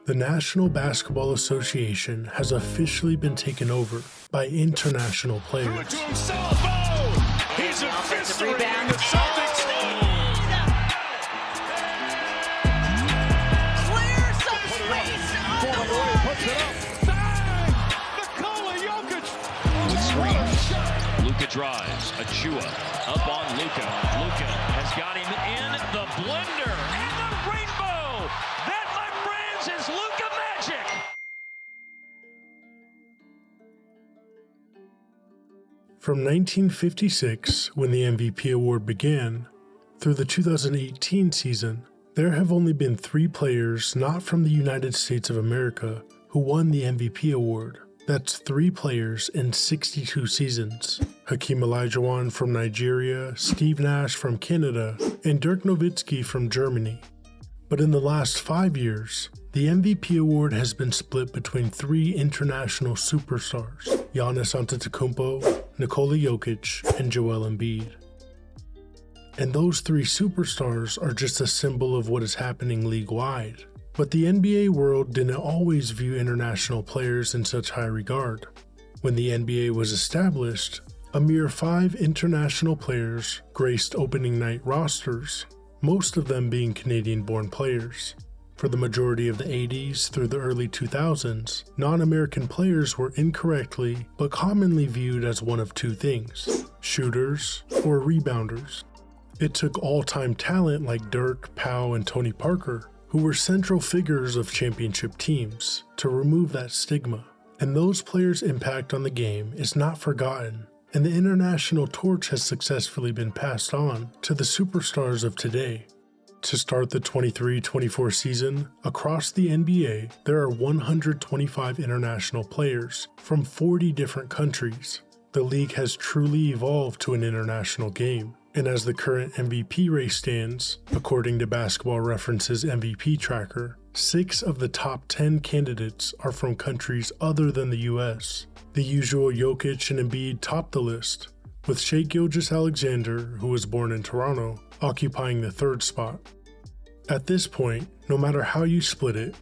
The National Basketball Association has officially been taken over by international players. To himself. Oh! He's eviscerating the Celtics. Clear some space. Puts it up. Bang! Nikola Jokic. With screens. Luka drives. Achua up on Luka. Luka has got him in the blender. And the rainbow. That, my friends, is Luka magic. From 1956, when the MVP award began, through the 2018 season, there have only been 3 players not from the United States of America who won the MVP award. That's 3 players in 62 seasons. Hakeem Olajuwon from Nigeria, Steve Nash from Canada, and Dirk Nowitzki from Germany. But in the last 5 years, the MVP award has been split between 3 international superstars: Giannis Antetokounmpo, Nikola Jokic, and Joel Embiid. And those 3 superstars are just a symbol of what is happening league-wide. But the NBA world didn't always view international players in such high regard. When the NBA was established, a mere 5 international players graced opening night rosters, most of them being Canadian-born players. For the majority of the 80s through the early 2000s, non-American players were incorrectly but commonly viewed as one of 2 things: shooters or rebounders. It took all-time talent like Dirk, Powell, and Tony Parker, who were central figures of championship teams, to remove that stigma. And those players' impact on the game is not forgotten, and the international torch has successfully been passed on to the superstars of today. To start the 23-24 season, across the NBA, there are 125 international players from 40 different countries. The league has truly evolved to an international game, and as the current MVP race stands, according to Basketball Reference's MVP tracker, 6 of the top 10 candidates are from countries other than the US. The usual Jokic and Embiid top the list, with Shai Gilgeous-Alexander, who was born in Toronto, occupying the 3rd spot. At this point, no matter how you split it,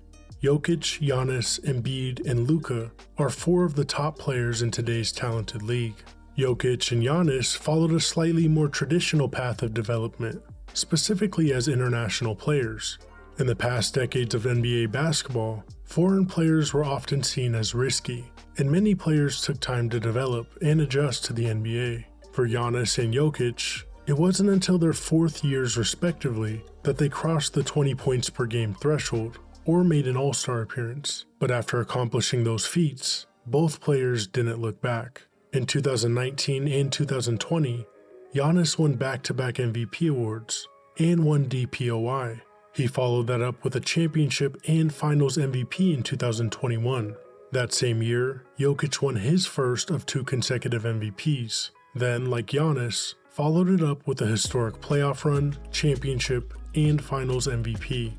Jokic, Giannis, Embiid, and Luka are 4 of the top players in today's talented league. Jokic and Giannis followed a slightly more traditional path of development, specifically as international players. In the past decades of NBA basketball, foreign players were often seen as risky, and many players took time to develop and adjust to the NBA. For Giannis and Jokic, it wasn't until their 4th years respectively that they crossed the 20 points per game threshold or made an All-Star appearance. But after accomplishing those feats, both players didn't look back. In 2019 and 2020, Giannis won back-to-back MVP awards and won DPOY. He followed that up with a championship and finals MVP in 2021. That same year, Jokic won his first of 2 consecutive MVPs. Then, like Giannis, followed it up with a historic playoff run, championship, and finals MVP.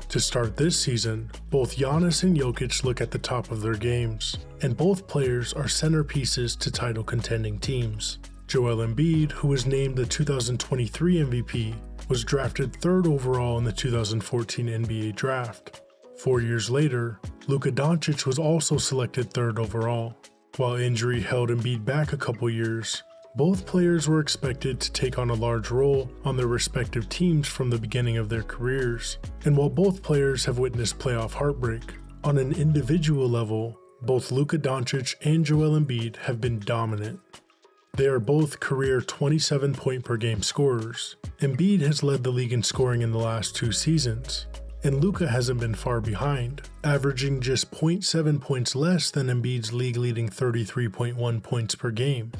To start this season, both Giannis and Jokic look at the top of their games, and both players are centerpieces to title-contending teams. Joel Embiid, who was named the 2023 MVP, was drafted 3rd overall in the 2014 NBA Draft. 4 years later, Luka Doncic was also selected 3rd overall. While injury held Embiid back a couple years, both players were expected to take on a large role on their respective teams from the beginning of their careers. And while both players have witnessed playoff heartbreak, on an individual level, both Luka Doncic and Joel Embiid have been dominant. They are both career 27-point-per-game scorers. Embiid has led the league in scoring in the last 2 seasons, and Luka hasn't been far behind, averaging just 0.7 points less than Embiid's league-leading 33.1 points per game.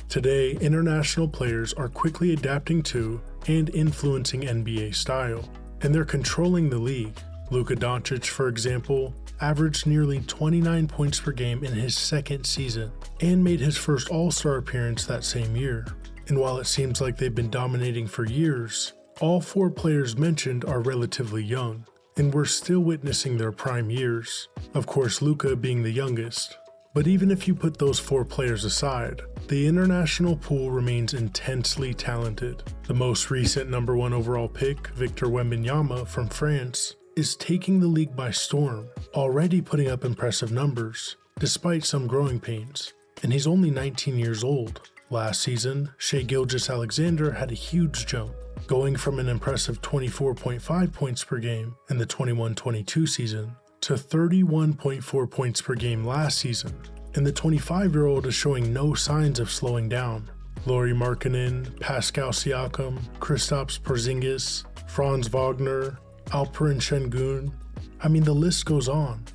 Today, international players are quickly adapting to and influencing NBA style, and they're controlling the league. Luka Doncic, for example, averaged nearly 29 points per game in his 2nd season, and made his first All-Star appearance that same year. And while it seems like they've been dominating for years, all 4 players mentioned are relatively young, and we're still witnessing their prime years, of course Luka being the youngest. But even if you put those 4 players aside, the international pool remains intensely talented. The most recent number 1 overall pick, Victor Wembanyama from France, is taking the league by storm, already putting up impressive numbers, despite some growing pains. And he's only 19 years old. Last season, Shai Gilgeous-Alexander had a huge jump, going from an impressive 24.5 points per game in the 21-22 season to 31.4 points per game last season. And the 25-year-old is showing no signs of slowing down. Lauri Markkanen, Pascal Siakam, Kristaps Porzingis, Franz Wagner, Alperen Şengün, I mean, the list goes on.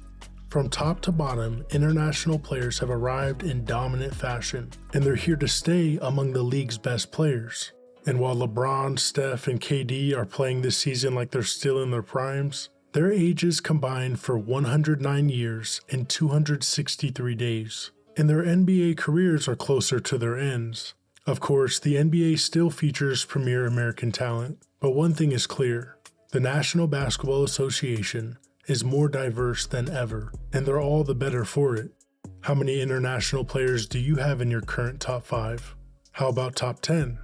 From top to bottom, international players have arrived in dominant fashion, and they're here to stay among the league's best players. And while LeBron, Steph, and KD are playing this season like they're still in their primes, their ages combine for 109 years and 263 days, and their NBA careers are closer to their ends. Of course, the NBA still features premier American talent, but one thing is clear: the National Basketball Association is more diverse than ever, and they're all the better for it. How many international players do you have in your current top 5? How about top 10?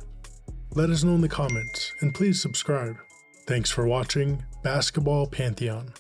Let us know in the comments, and please subscribe. Thanks for watching Basketball Pantheon.